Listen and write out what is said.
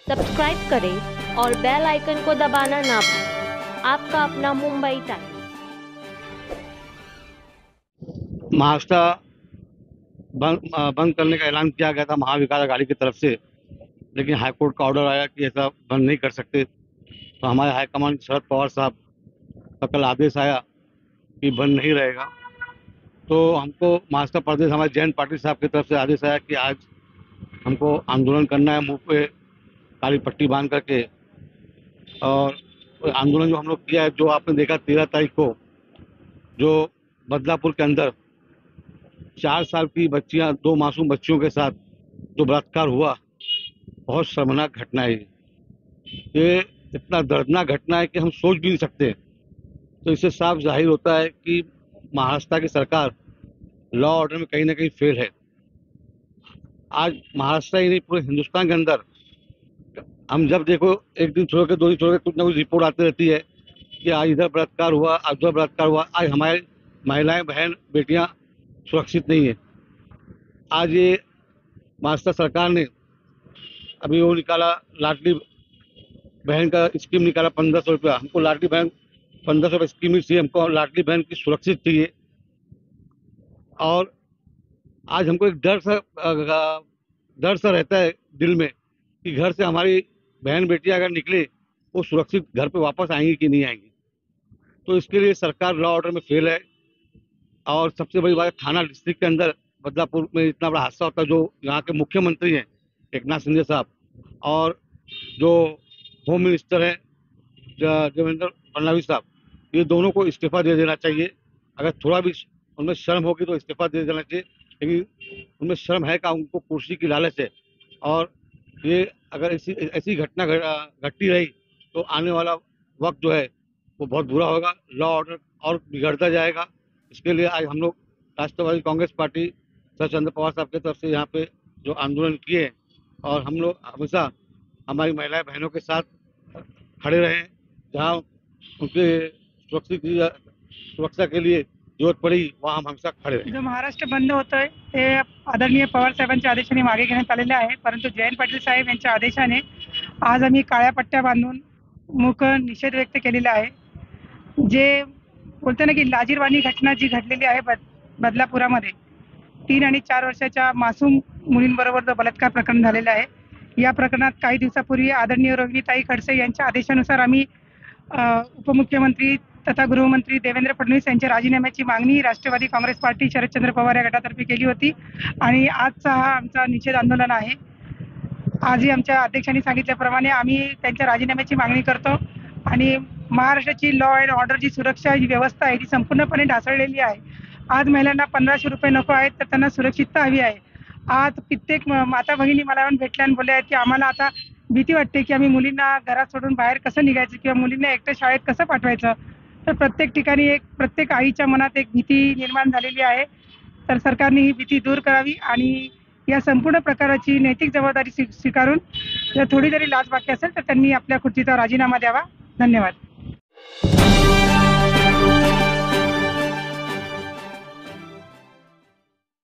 Subscribe करें और bell icon को दबाना ना भूलें। आपका अपना मुंबई टाइम्स। महाराष्ट्र बंद करने का ऐलान किया गया था महाविकास अघाड़ी की तरफ से, लेकिन हाईकोर्ट का ऑर्डर आया कि ऐसा बंद नहीं कर सकते। तो हमारे हाईकमान शरद पवार साहब का कल आदेश आया कि बंद नहीं रहेगा। तो हमको महाराष्ट्र प्रदेश हमारे जयंत पाटिल साहब की तरफ से आदेश आया कि आज हमको आंदोलन करना है, मुंह पे काली पट्टी बांध करके। और आंदोलन जो हम लोग किया है, जो आपने देखा 13 तारीख को जो बदलापुर के अंदर 4 साल की बच्चियां, 2 मासूम बच्चियों के साथ जो बलात्कार हुआ, बहुत शर्मनाक घटना है ये इतना दर्दनाक घटना है कि हम सोच भी नहीं सकते। तो इससे साफ जाहिर होता है कि महाराष्ट्र की सरकार लॉ ऑर्डर में कहीं ना कहीं फेल है। आज महाराष्ट्र ही नहीं, पूरे हिंदुस्तान के अंदर हम जब देखो, एक दिन छोड़ के 2 दिन छोड़ के कुछ ना कुछ रिपोर्ट आती रहती है कि आज इधर बलात्कार हुआ, आज उधर बलात्कार हुआ। आज हमारे महिलाएं, बहन, बेटियां सुरक्षित नहीं है। आज ये महाराष्ट्र सरकार ने अभी वो निकाला, लाडली बहन का स्कीम निकाला, 1500 रुपया। हमको लाडली बहन 1500 स्कीम ही चाहिए, हमको लाडली बहन की सुरक्षित चाहिए। और आज हमको एक डर सा रहता है दिल में कि घर से हमारी बहन बेटियां अगर निकले, वो सुरक्षित घर पे वापस आएंगी कि नहीं आएंगी। तो इसके लिए सरकार लॉ ऑर्डर में फेल है। और सबसे बड़ी बात है, थाना डिस्ट्रिक्ट के अंदर बदलापुर में इतना बड़ा हादसा होता है। जो यहाँ के मुख्यमंत्री हैं एकनाथ शिंदे साहब, और जो होम मिनिस्टर हैं देवेंद्र फडणवीस साहब, ये दोनों को इस्तीफा दे देना चाहिए। अगर थोड़ा भी उनमें शर्म होगी तो इस्तीफा दे देना चाहिए, लेकिन उनमें शर्म है का? उनको कुर्सी की लालच है। और ये अगर ऐसी ऐसी घटना घटती रही तो आने वाला वक्त जो है वो बहुत बुरा होगा, लॉ ऑर्डर और बिगड़ता जाएगा। इसके लिए आज हम लोग राष्ट्रवादी कांग्रेस पार्टी सर चंद्र पवार साहब की तरफ से यहाँ पे जो आंदोलन किए, और हम लोग हमेशा हमारी महिलाएं बहनों के साथ खड़े रहे। जहाँ उनके सुरक्षा के लिए जरूरत पड़ी, वहाँ हम हमेशा खड़े रहे। जो महाराष्ट्र बंद होतोय ते आदरणीय पवार साहेबांच्या आदेशाने मागे घेण्यात आलेले आहे, परंतु जयंत पाटील साहेब यांच्या आदेशाने आज आम्ही काळ्या पट्ट्या बांधून मूक निषेध व्यक्त केलेला आहे। जे बोलतो ना की लाजिरवाणी घटना जी घडलेली आहे बदलापुरामध्ये 3 आणि 4 वर्षाच्या मासूम मुलींबरोबर जो बलात्कार प्रकरण झालेलं आहे, या प्रकरणात काही दिवसापूर्वी आदरणीय रोहिणीताई खडसे यांच्या आदेशानुसार आम्ही उपमुख्यमंत्री तथा गृहमंत्री देवेंद्र फडणवीस यांच्या राजीनाम्याची मागणी राष्ट्रवादी काँग्रेस पार्टी शरदचंद्र पवार या गटातर्फे केली होती आणि आजचा हा आमचा निषेध आंदोलन आहे। आजही आमच्या अध्यक्षांनी सांगितल्याप्रमाणे आम्ही त्यांच्या राजीनाम्याची मागणी करतो आणि महाराष्ट्राची लॉ अँड ऑर्डर जी सुरक्षा जी व्यवस्था आहे ती संपूर्णपणे ढासळलेली आहे। आज महिलांना 1500 रुपये नको आहेत, तर त्यांना सुरक्षितता हवी आहे। आज कित्येक माता भगिनी मला येऊन भेटल्या आणि बोलल्या की आम्हाला आता भीती वाटते की आम्ही मुलींना घरात सोडून बाहेर कसं निघायचं किंवा मुलींना एकटं शाळेत कसं पाठवायचं। तर प्रत्येक ठिकाणी प्रत्येक आईच्या मनात एक भीती निर्माण झालेली आहे। तर सरकारने ही भीती दूर करावी आणि या संपूर्ण प्रकाराची नैतिक जबाबदारी स्वीकारून जर थोडी जरी लाज बाकी असेल तर त्यांनी आपल्या खुर्चीचा राजीनामा द्यावा। धन्यवाद।